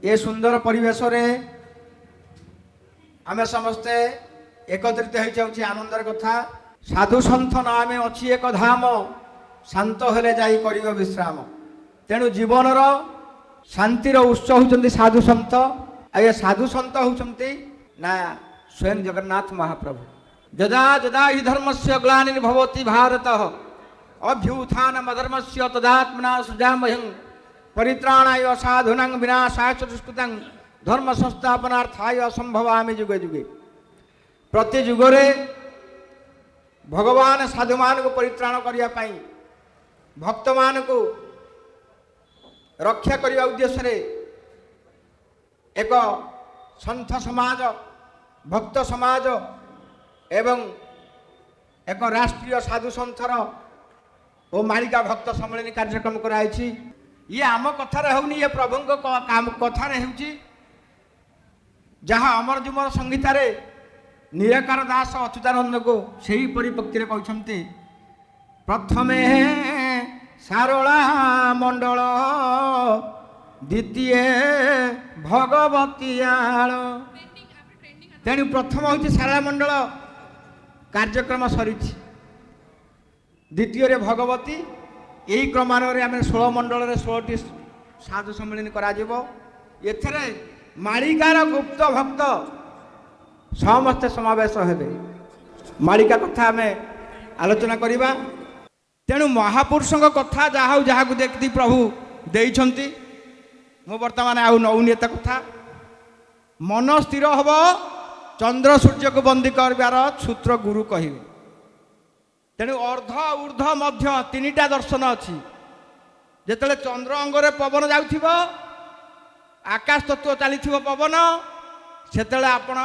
ए सुंदर परिवेश आमे समस्ते एकत्रित हो जाऊँ आनंदर कथा। साधु सन्थ नामे अच्छी एक धाम शांत हेले जाई करियो विश्राम। तेणु जीवनर शांतिर उत्स होउछन्ति साधु सन्थ। आ ये साधु सन्थ होउछन्ति ना स्वयं जगन्नाथ महाप्रभु। यदा यदा हि धर्मस्य ग्लानिर्भवति भारतः अभ्युत्थानम् अधर्मस्य तदात्मना सृजामह्यं परित्राणाय साधूनां विनाशाय च दुष्कृतां धर्म संस्थापनार्थाय संभवामि जुगे जुगे। प्रति जुगरे भगवान साधु मान को परित्राण करने भक्त मान को रक्षा करने उद्देश्य एक सन्थ समाज भक्त समाज एवं एक राष्ट्रीय साधु सन्थर और मालिका भक्त सम्मेलन कार्यक्रम कराई। ये आम कथार होनी ये प्रभु कथार हो जहाँ अमर जुमर संहितार निराकार दास अच्युतानंद को सही परिपक्ति कहते प्रथमे सारला मंडल द्वितीय भगवतीयाल। तेणु प्रथम हूँ सारला मंडल कार्यक्रम सरी द्वितीय भगवती यही क्रमानुसार आम 16 मंडल 16टी साधु सम्मेलन कर मालिकार गुप्त भक्त समस्ते समावेश हेबे। मालिका कथा आम आलोचना करिबा। तेणु महापुरुषों कथा जहाँ को देखती प्रभु देइछन्ति मु वर्तमान आउ नौनी एत कथा। मन स्थिर हब चंद्र सूर्य को बंदी करबार सूत्र गुरु कहिबे। तेणु अर्ध ऊर्ध मध्य 3टा दर्शन अच्छी। जेतले चंद्र अंगरे पवन जाउथिबो आकाश तत्व चली पवन सेतले आपण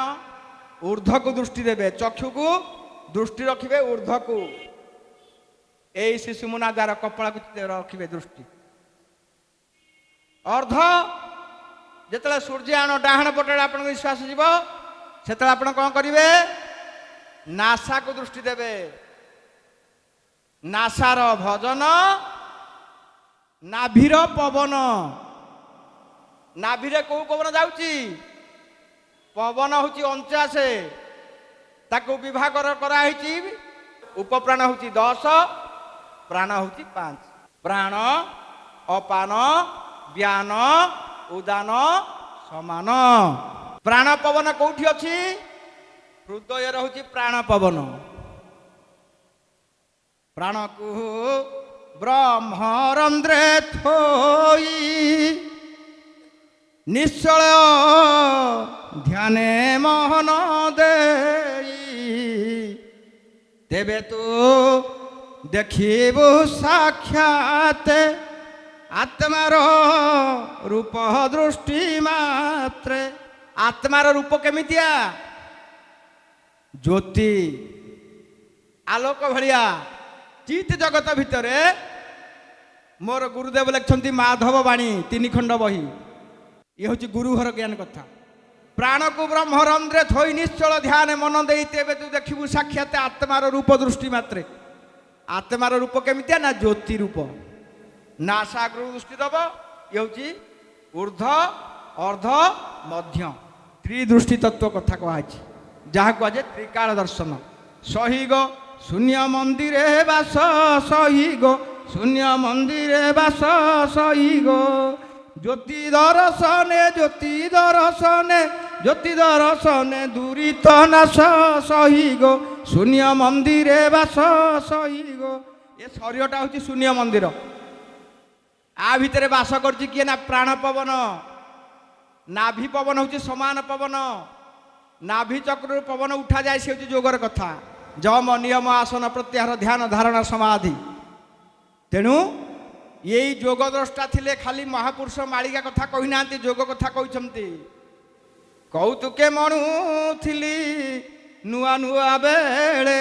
ऊर्ध को दृष्टि देवे चक्षु को दृष्टि रखिए ऊर्ध को यही शिशुमुना द्वारा कपड़ा को रखिए दृष्टि। अर्ध जिते सूर्याण डाहाण पटे आप विश्वास जीव से आप कौन करेंगे नासा को दृष्टि देवे। नासार भजन नाभिर पवन। नाभिरे कौ पवन जाउची पवन हूँ 49 ताको विभाग कराई। उपप्राण हूँ 10 प्राण हूँ 5। प्राण अपान व्यान उदान समान। प्राण पवन कौटी अच्छी हृदय हूँ प्राण पवन। प्राण को ब्रह्मरंध्रे थोई निश्चल ध्याने मोहन दे तेबे तो देखिबु साक्षात आत्मार रूप दृष्टि मात्रे। आत्मार रूप केमितिया ज्योति आलोक भलिया चित जगत भितरे मोर गुरुदेव लिखिछन्ति माधव वाणी 3 खंड बही। ये हूँ गुरुघर ज्ञान कथा। प्राण को ब्रह्मरंध्रे थोई निश्चल ध्यान मन दे तेबे तू देखिबु साक्षात आत्मार रूप दृष्टि मात्रे। आत्मार रूप केमितिया ना ज्योति रूप। नासाग्र दृष्टि दब ये हूँ ऊर्ध अर्ध मध्य त्रिदृष्टि तत्व कथा कहुई जहाँ कहुए त्रिकाल दर्शन। सही गो शून्य मंदिरे बास सही गो शून्य मंदिरे बास सही गो ज्योति दर्शने ज्योति दर्शने ज्योति दर्शने दूरित नाश सही गो शून्य मंदिरे बास सही गो। ये शरीरटा हूँ शून्य मंदिर। आ भितर बास करछि किए ना प्राण पवन। नाभि पवन हूँ समान पवन। नाभि चक्र पवन उठा जाए से जोगर कथा। जम नियम आसन प्रत्याहार ध्यान धारणा समाधि। तेणु यही जोग द्रष्टा थिले खाली महापुरुष मालिका कथा कही ना जोग कथा कहते। कौतुके मणुथिली नुआ नुआ बेले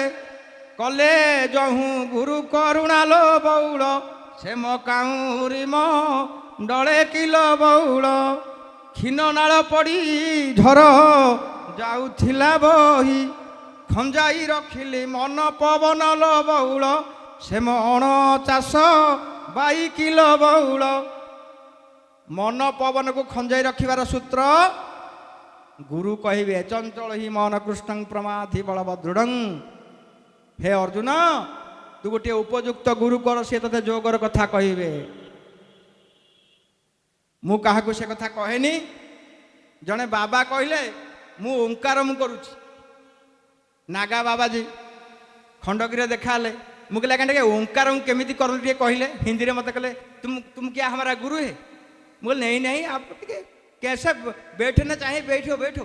कले जहूँ गुरु करुणालो बौल से मो काउरी मो डले किलो बौल क्षीण नाल पड़ी झर जाउथिला बही खंजाई रखिली मन पवन लो बौल से मो 49 22 किलो बौल मन पवन को खंजाई रखिबार सूत्र गुरु कहिबे चंचल ही मन कृष्ण प्रमाधि बलभद्रुड़। हे अर्जुन तू गोटे उपयुक्त गुरु कर सी ते जोगर कथा कहिबे। मु काहाकू से कथा कहेनी। जने बाबा कहले मु ओंकार मु करुची नागा बाबाजी खंडगिरी देखाले मुझे कहले ओंकार केमी कर कहले हिंदी में मत कहले तुम क्या हमारा गुरु है। मुझे नहीं नहीं आप कैसे बैठना चाहिए बैठो बैठो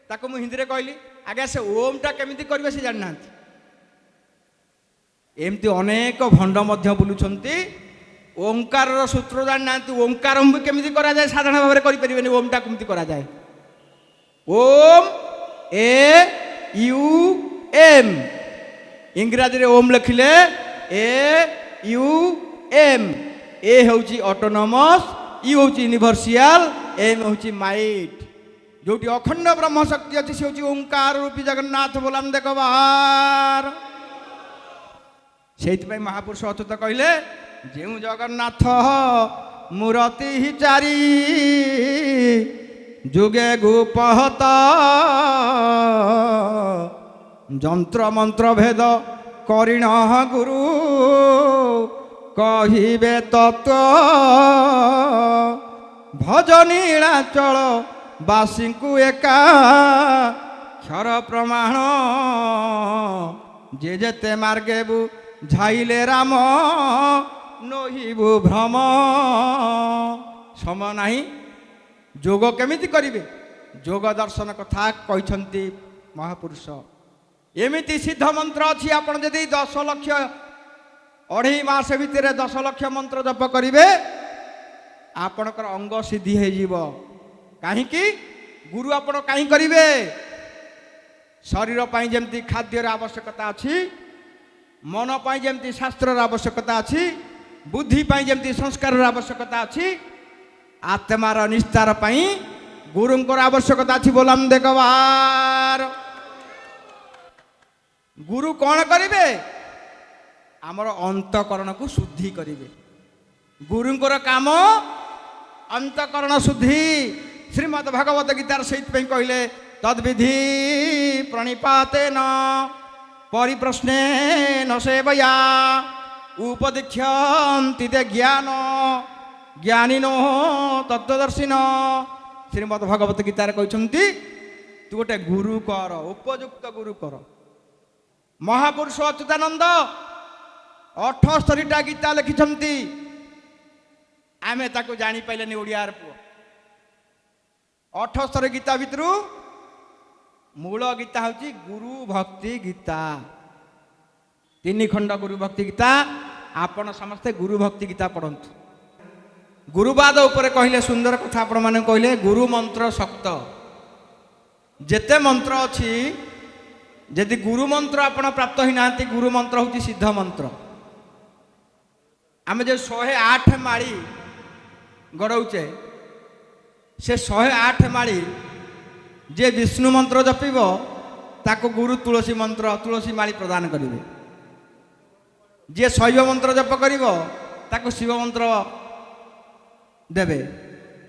ताको मु हिंदी में कहली आगे से ओम टा केमी कर जाना एमती अनेक भंड बुलूंट ओंकार सूत्र जाना ओंकार केमी करा जाए साधारण भाव में करें ओम टा केमी करा जाए ओम ए यू एम इंग्राजी रे ओम लिखिले ए यू एम ए होची ऑटोनोमस यू होची यूनिवर्सल एम होची माइट जोटी अखंड ब्रह्म शक्ति अच्छी से होची ओंकार रूपी जगन्नाथ बोलाम देख बाहर से महापुरुष अच्युत कहले जो जगन्नाथ मूर्ति ही चारी जुगे गुपहत जंत्र मंत्र भेद करिण गुरु कहिबे तत्व भजनीलाचल बासी को एका क्षर प्रमाण जे जेते मार्गेबु झाइले राम नहिबु भ्रम सम नाही जोग केमिति करिवे जोग दर्शन कथा कहिसंती महापुरुष एमिति सिद्ध मंत्र अच्छी आपण जदि 10 लक्ष 2.5 मास भितर 10 लक्ष मंत्र जप करिवे आपणकर अंग सिद्धि हो जीव कहीं गुरु आपण कहीं करिवे शरीर पाई जेमती खाद्यर आवश्यकता अछि मन पाई जेमती शास्त्र आवश्यकता अछि बुद्धि पाई जेमती संस्कार आवश्यकता अछि आत्मार निस्तार पाई गुरुंकर आवश्यकता अछि बोलाम देखबार गुरु कौन करिवे आमर अंतकरण को शुद्धि करिवे गुरुंकर काम अंतकरण शुद्धि श्रीमद् भगवत गीतार सहित कहले तद्विधि प्रणिपातेन परिप्रश्नेन सेवया उपदीक्षन्ति ते ज्ञान ज्ञानिनो तत्वदर्शिन श्रीमद् भगवत गीतार कहते तू गोटे गुरु कर उपयुक्त गुरु कर महापुरुष अच्युतानंद 78टा गीता लिखिछंती आमे ताको जानी पाइलेनी ओडियार पुओ 78 गीता भितरु मूल गीता होची गुरु भक्ति गीता 3 खंड गुरु भक्ति गीता आपण समस्ते गुरु भक्ति गीता पढ़ंतु गुरुवाद उपरे कहले सुंदर कथा आपण माने कहले गुरु मंत्र शक्त जेते मंत्र अछि यदि गुरु मंत्र आपण प्राप्त ही नांती गुरु मंत्र होची सिद्ध मंत्र आमे जे 108 माळी गड़ौचे से 108 माळी जे विष्णु मंत्र जपिब ताको गुरु तुलसी मंत्र तुलसी माळी प्रदान करिवे जे शैव मंत्र जप करिव ताको शिव मंत्र देवे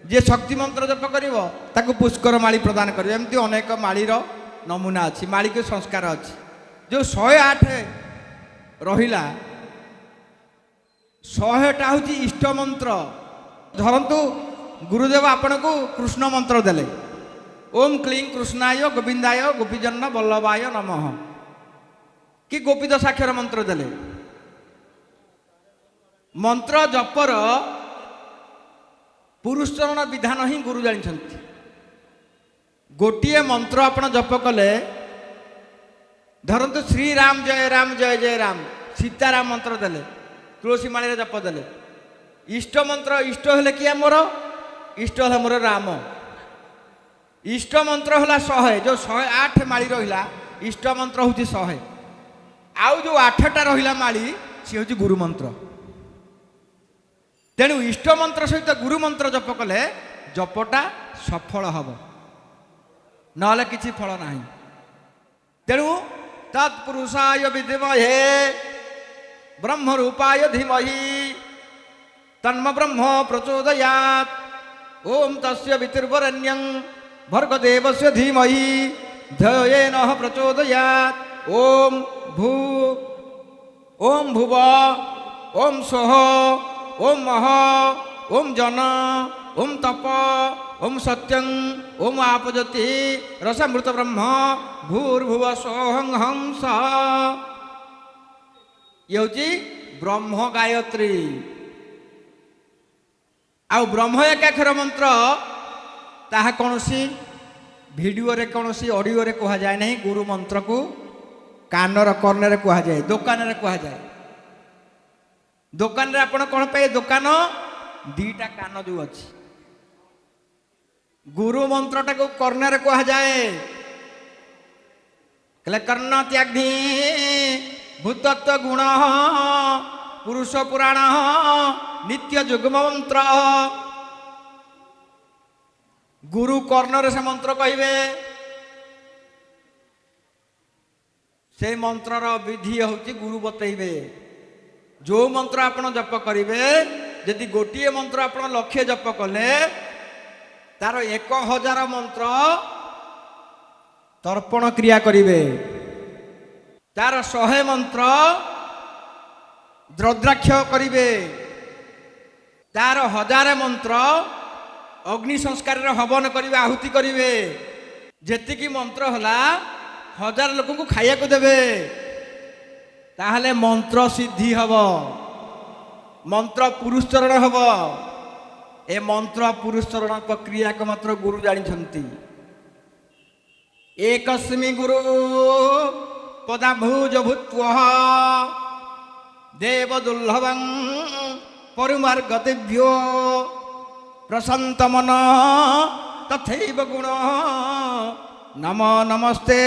जे शक्ति मंत्र जप करिव ताको पुष्कर माळी प्रदान करिवे एमती अनेक माळीर नमूना अच्छी माळी के संस्कार अच्छी जो 108 रहिला 100टा हूँ इष्ट मंत्र धरतु गुरुदेव आपण को कृष्ण मंत्र देले ओम क्लीं कृष्णाय गोविंदाय गोपीजन्न वल्लभाय नमः कि गोपी दशाक्षर मंत्र देले मंत्र जपर पुरुषचरण विधान ही गुरु जानी गोटे मंत्र आपण जप कले धरतु श्री राम जय जय राम सीताराम मंत्र देले तुलसी माळी जप देले इष्ट मंत्र इष्ट हेले कि मोर इष्ट है मोर राम इष्ट मंत्र है 100 जो 108 माळी रहिला इष्ट मंत्र हूँ 100 आउ जो 8टा रहिला माळी सी हूँ गुरु मंत्र तेणु इष्ट मंत्र सहित गुरु मंत्र जप कले जपटा सफल हम नले किसी फल ना तेणु तत्पुरुषाय विद्महे ब्रह्म रूपाय धीमहि तन्म ब्रह्म प्रचोदयात् ओम तस्य वितुर्वरेण्यं भर्गदेवस्य धीमहि धियो नः प्रचोदयात्। ओम भू ओम भुव ओम स्वः ओम मह ओम जन ओम तप ओम सत्यं ओम आपजति रसामृत ब्रह्म भूर्भुव सोहं हंस। ये हूँ ब्रह्म गायत्री। आउ ब्रह्म एकाक्षर मंत्र ताहा कौनसी वीडियो रे कौनसी ऑडियो रे कहा जाए नहीं। गुरु मंत्र को कानर कर्णर कहा जाए, दुकान रे कहा जाए। दुकान रे आपण कौन पे दुकान दीटा कान जो अच्छी। गुरु मंत्रटा को कर्णर कहा जाए कले कर्ण त्याग्नि भूतत्व गुण पुरुष पुराण नित्य जुग्म मंत्र। गुरु कर्णर से मंत्र कहिबे। से मंत्रर विधि होची गुरु बतैबे। जो मंत्र आपण जप करिवे यदि गोटिए मंत्र आपण लक्ष्य जप कले तार 1000 मंत्र तर्पण क्रिया करिवे। तार 100 मंत्र द्रद्राक्ष करिवे। तार 1000 मंत्र अग्नि संस्कार हवन करिवे, आहुति करिवे। जेतिकी मंत्र हला 1000 लोक को खाया को देवे। ताहले मंत्र सिद्धि हब, मंत्र पुरुष चरण हब। ए मंत्र पुरुष चरण क्रिया को मात्र गुरु जानी छंती। एकस्मि गुरु पदाभुज भूत्वः देव दुर्लभं परिमार्गदिभ्यो प्रशांत मन तथैव गुण नमो नमस्ते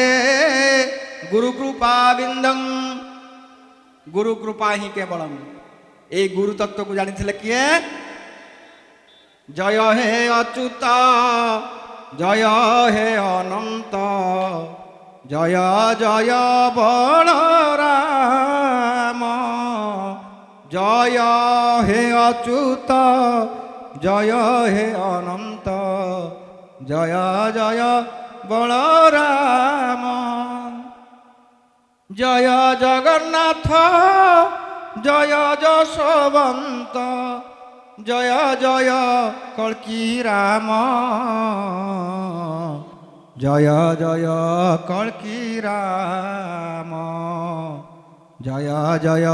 गुरु कृपा बिंदं। गुरु कृपा ही केवलम। ए गुरु तत्व को जानी थिले किए? जय हे अच्युत जय हे अनंत जय जय बलराम। जय हे अच्युत जय हे अनंत जय जय बलराम। जय जगन्नाथ जय जशवंत जय जय कल्की राम। जय जय कल्की राम। जय जय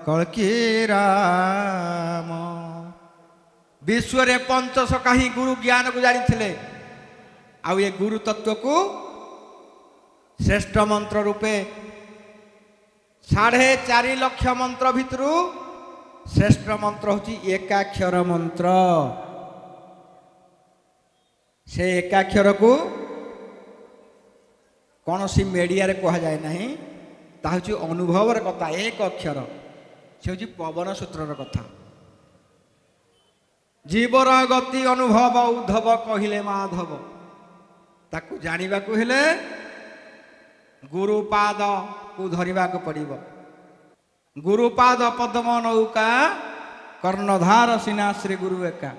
कल्की राम। विश्व रे पंचसखा ही गुरु ज्ञान को जानी थिले। आउ ये गुरु तत्व को श्रेष्ठ मंत्र रूपे 4.5 लाख मंत्र भितरु श्रेष्ठ मंत्र होची एकाक्षर मंत्र। से एकाक्षर को कौन सी मीडिया रे कहा जाए नहीं। ता होची अनुभव कथा। एक अक्षर से होची पवन सूत्र कथा। जीवर गति अनुभव उद्धव कहिले माधव। ताकू जानिबा को हेले गुरुपाद को धरिबा को पड़िबो। गुरुपाद पद्म नौका कर्णधार सिनाश्री गुरु एका।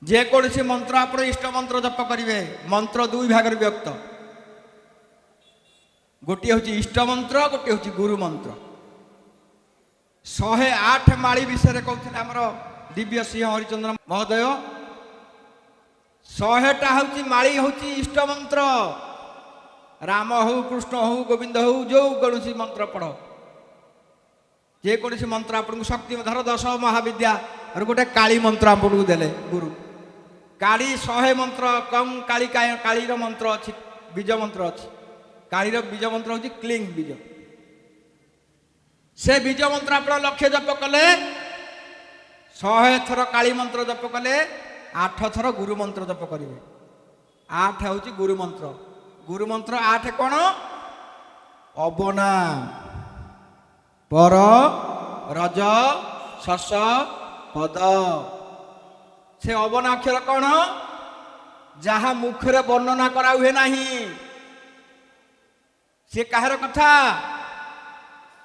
जे कोनसी मंत्र आप इष्ट मंत्र जप करिवे मंत्र 2 भाग व्यक्त। गोटे हूँ इष्ट मंत्र गोटे हूँ गुरु मंत्र। 108 माली विषय कहते आमर दिव्य सिंह हरिचंद्र महोदय। 100टा हूँ माली हूँ इष्ट मंत्र। राम हो कृष्ण हो गोविंद हो जो कौन मंत्र पढ़ जेकोसी मंत्र आपको शक्ति धर 10 महाविद्या और गोटे काली मंत्र आपको देले गुरु। काली 100 मंत्र कम काली कालीर मंत्र अच्छी बीज मंत्र अच्छी। कालीर बीज मंत्र हूँ क्लिंग बीज। से बीज मंत्र आप लक्ष्य जप कले 100 थर काली मंत्र जप कले 8 थर गुरु मंत्र जप करेंगे। 8 हूँ गुरु मंत्र। गुरु मंत्र 8 कौन? अबना पर रज शस पद। से अबना अक्षर कौन? जहा मुखरे वर्णना करा हुए नहीं। से कहार कथा?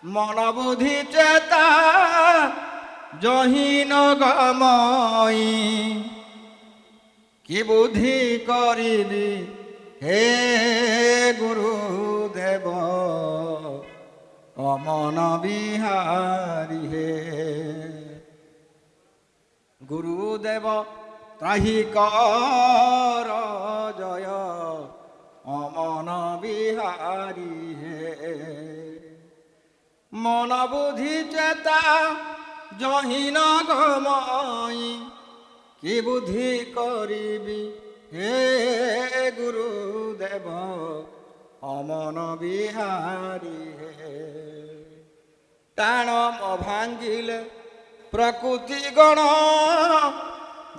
मन बुद्धि चेता जही न गमई কি বুদ্ধি করিবি হে গুরুদেব অমন বিহারী হে। গুরুদেব ত্রাহি কর জয় অমন বিহারী হে। মন বুদ্ধি চেতা জহিন গমই কি বুদ্ধি করিবি হে গুরুদেব অমন বিহারী হে। টাণ ভাঙ্গিলে প্রকৃতি গণ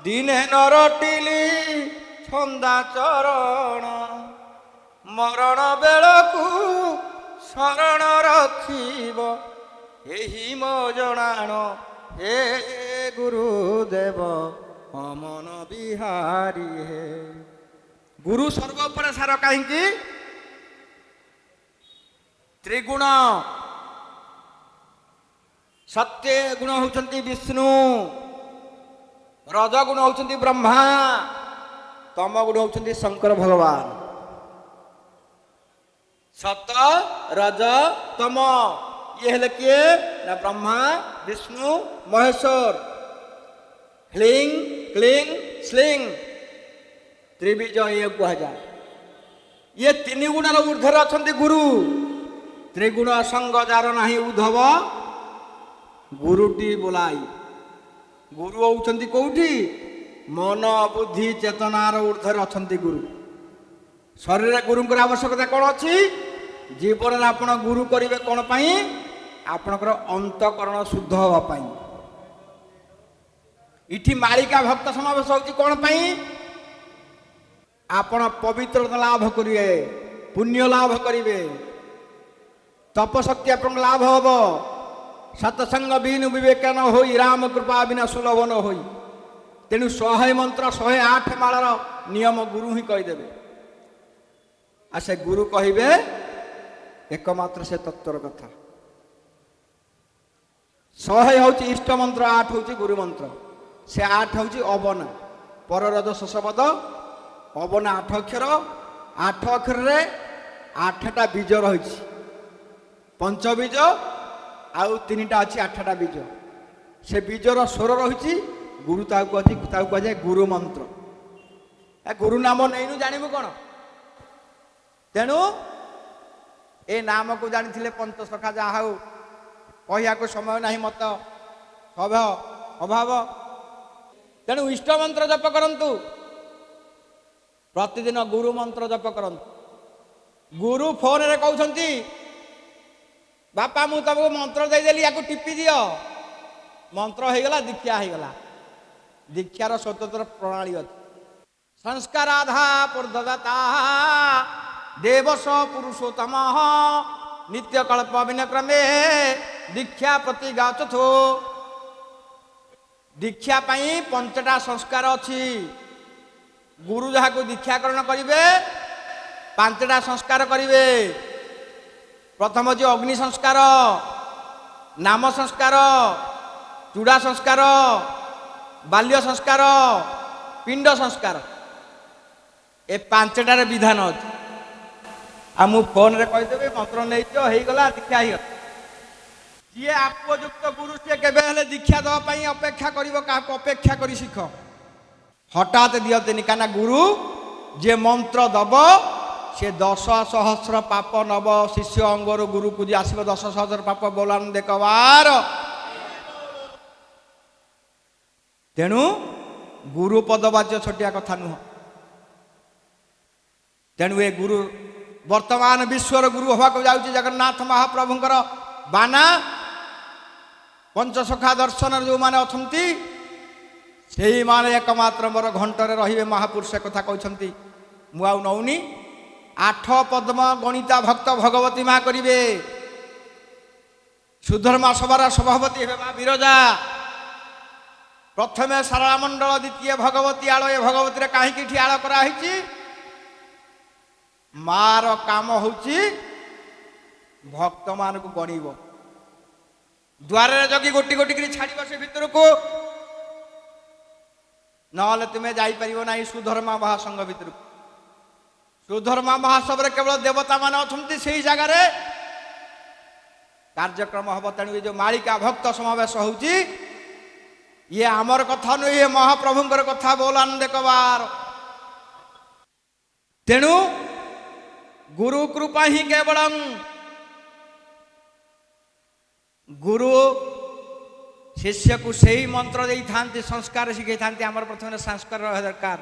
দিনে নরটিলি ছন্দা চରଣ মରଣ বেଳକୁ ଶରଣ ରଖିବ ଏହି ମୋ ଜଣାଣ ହେ ଗୁରୁଦେବ ଅମନ ବିହାରୀ ହେ। ଗୁରୁ ସର୍ବ ଉପରେ ସାର କାହିଁକି? ତ୍ରିଗୁଣ ସତ୍ୟ ଗୁଣ ହେଉଛନ୍ତି ବିଷ୍ଣୁ, ରଜଗୁଣ ହେଉଛନ୍ତି ବ୍ରହ୍ମା, ତମ ଗୁଣ ହେଉଛନ୍ତି ଶଙ୍କର ଭଗବାନ। ସତ ରଜ ତମ ଇଏ ହେଲେ କିଏ ନା ବ୍ରହ୍ମା ବିଷ୍ଣୁ ମହେଶ୍ୱର। ହ୍ଲିଂ କ୍ଲିଂ ଶ୍ଲିଂ ତ୍ରିବୀଜ ଇଏ କୁହାଯାଏ। ଇଏ ତିନି ଗୁଣର ଊର୍ଦ୍ଧ୍ୱରେ ଅଛନ୍ତି ଗୁରୁ। ତ୍ରିଗୁଣ ସଙ୍ଗ ଯାର ନାହିଁ ଉଦ୍ଧବ ଗୁରୁଟି ବୋଲାଇ। ଗୁରୁ ହେଉଛନ୍ତି କୋଉଠି? ମନ ବୁଦ୍ଧି ଚେତନାର ଊର୍ଦ୍ଧ୍ୱରେ ଅଛନ୍ତି ଗୁରୁ। ଶରୀରରେ ଗୁରୁଙ୍କର ଆବଶ୍ୟକତା କ'ଣ ଅଛି? ଜୀବନରେ ଆପଣ ଗୁରୁ କରିବେ କ'ଣ ପାଇଁ? ଆପଣଙ୍କର ଅନ୍ତଃକରଣ ଶୁଦ୍ଧ ହେବା ପାଇଁ। ଏଠି ମାଳିକା ଭକ୍ତ ସମାବେଶ ହେଉଛି କ'ଣ ପାଇଁ? ଆପଣ ପବିତ୍ରତା ଲାଭ କରିବେ, ପୁଣ୍ୟ ଲାଭ କରିବେ, ତପଶକ୍ତି ଆପଣଙ୍କ ଲାଭ ହେବ। ସତସଙ୍ଗ ବିନୁ ବିବେକ ନ ହୋଇ ରାମ କୃପା ବିନା ସୁଲଭ ନ ହୋଇ। ତେଣୁ 100 ମନ୍ତ୍ର 108 ମାଳର ନିୟମ ଗୁରୁ ହିଁ କହିଦେବେ। ଆଉ ସେ ଗୁରୁ କହିବେ ଏକମାତ୍ର ସେ ତତ୍ଵର କଥା। 100 ହେଉଛି ଇଷ୍ଟ ମନ୍ତ୍ର, 8 ହେଉଛି ଗୁରୁ ମନ୍ତ୍ର। ସେ 8 ହେଉଛି ଅବନା ପରରଜ ଶେଷପଦ। ଅବନା 8 ଅକ୍ଷର, 8 ଅକ୍ଷରରେ 8ଟା ବୀଜ ରହିଛି। ପଞ୍ଚବୀଜ ଆଉ 3ଟା ଅଛି 8ଟା ବୀଜ। ସେ ବୀଜର ସ୍ୱର ରହିଛି ଗୁରୁ, ତାକୁ କୁହାଯାଏ ଗୁରୁ ମନ୍ତ୍ର। ଗୁରୁ ନାମ ନେଇନୁ ଜାଣିବୁ କ'ଣ? ତେଣୁ ଏ ନାମକୁ ଜାଣିଥିଲେ ପଞ୍ଚସଖା ଯାହା ହଉ କହିବାକୁ ସମୟ ନାହିଁ ମତ ଅଭାବ। ତେଣୁ ଇଷ୍ଟ ମନ୍ତ୍ର ଜପ କରନ୍ତୁ, ପ୍ରତିଦିନ ଗୁରୁ ମନ୍ତ୍ର ଜପ କରନ୍ତୁ। ଗୁରୁ ଫୋନରେ କହୁଛନ୍ତି ବାପା ମୁଁ ତମକୁ ମନ୍ତ୍ର ଦେଇଦେଲି, ୟାକୁ ଟିପି ଦିଅ। ମନ୍ତ୍ର ହେଇଗଲା, ଦୀକ୍ଷା ହେଇଗଲା। ଦୀକ୍ଷାର ସ୍ୱତନ୍ତ୍ର ପ୍ରଣାଳୀ ଅଛି। ସଂସ୍କାରାଧା ପୂର୍ଦ୍ଧଦାତା ଦେବସ ପୁରୁଷୋତ୍ତମ ନିତ୍ୟକଳ୍ପ ବିନକ୍ରମେ ଦୀକ୍ଷା ପ୍ରତି ଗାଚଥୋ। ଦୀକ୍ଷା ପାଇଁ 5ଟା ସଂସ୍କାର ଅଛି। ଗୁରୁ ଯାହାକୁ ଦୀକ୍ଷାକରଣ କରିବେ 5ଟା ସଂସ୍କାର କରିବେ। ପ୍ରଥମ ହେଉଛି ଅଗ୍ନି ସଂସ୍କାର, ନାମ ସଂସ୍କାର, ଚୂଡ଼ା ସଂସ୍କାର, ବାଲ୍ୟ ସଂସ୍କାର, ପିଣ୍ଡ ସଂସ୍କାର। ଏ 5ଟାରେ ବିଧାନ ଅଛି। ଆଉ ମୁଁ ଫୋନରେ କହିଦେବି ମନ୍ତ୍ର ନେଇଛ ହେଇଗଲା, ଦୀକ୍ଷା ହେଇଗଲା। ଯିଏ ଆପଯୁକ୍ତ ଗୁରୁ ସିଏ କେବେ ହେଲେ ଦୀକ୍ଷା ଦେବା ପାଇଁ ଅପେକ୍ଷା କରିବ? କାହାକୁ ଅପେକ୍ଷା କରି ଶିଖ, ହଠାତ୍ ଦିଅନ୍ତିନି। କାହିଁକିନା ଗୁରୁ ଯିଏ ମନ୍ତ୍ର ଦବ ସେ 10,000 ପାପ ନବ। ଶିଷ୍ୟ ଅଙ୍ଗରୁ ଗୁରୁକୁ ଯିଏ ଆସିବ 10,000 ପାପ ବୋଲାନ ଦେଖବାର। ତେଣୁ ଗୁରୁ ପଦବାଚ୍ୟ ଛୋଟିଆ କଥା ନୁହଁ। ତେଣୁ ଏ ଗୁରୁ ବର୍ତ୍ତମାନ ବିଶ୍ୱର ଗୁରୁ ହେବାକୁ ଯାଉଛି ଜଗନ୍ନାଥ ମହାପ୍ରଭୁଙ୍କର ବାନା। ପଞ୍ଚସଖା ଦର୍ଶନରେ ଯେଉଁମାନେ ଅଛନ୍ତି ସେଇମାନେ ଏକମାତ୍ର ମୋର ଘଣ୍ଟରେ ରହିବେ। ମହାପୁରୁଷ କଥା କହିଛନ୍ତି, ମୁଁ ଆଉ ନଉନି। 8 ପଦ୍ମ ଗଣିତା ଭକ୍ତ ଭଗବତୀ ମା କରିବେ। ସୁଧର୍ମା ସଭାର ସଭାପତି ହେବେ ମା ବିରଜା। ପ୍ରଥମେ ସାରଳା ମଣ୍ଡଳ, ଦ୍ୱିତୀୟ ଭଗବତୀ ଆଳ। ଏ ଭଗବତୀରେ କାହିଁକି ଏଠି ଆଳ କରାହେଇଛି? ମାର କାମ ହେଉଛି ଭକ୍ତମାନଙ୍କୁ ଗଣିବ। ଦ୍ୱାରରେ ଜଗି ଗୋଟି ଗୋଟି କରି ଛାଡ଼ିବ ସେ ଭିତରକୁ। ନହେଲେ ତୁମେ ଯାଇପାରିବ ନାହିଁ ସୁଧର୍ମା ମହାସଂଘ ଭିତରକୁ। ସୁଧର୍ମା ମହାସଭାରେ କେବଳ ଦେବତାମାନେ ଅଛନ୍ତି, ସେଇ ଜାଗାରେ କାର୍ଯ୍ୟକ୍ରମ ହବ। ତେଣୁ ଏ ଯୋଉ ମାଳିକା ଭକ୍ତ ସମାବେଶ ହଉଛି, ଇଏ ଆମର କଥା ନୁହେଁ, ଇଏ ମହାପ୍ରଭୁଙ୍କର କଥା। ବୋଲ ଆନନ୍ଦ କବାର। ତେଣୁ ଗୁରୁ କୃପା ହିଁ କେବଳଂ। ଗୁରୁ ଶିଷ୍ୟକୁ ସେହି ମନ୍ତ୍ର ଦେଇଥାନ୍ତି, ସଂସ୍କାର ଶିଖେଇଥାନ୍ତି। ଆମର ପ୍ରଥମେ ସଂସ୍କାର ରହିବା ଦରକାର।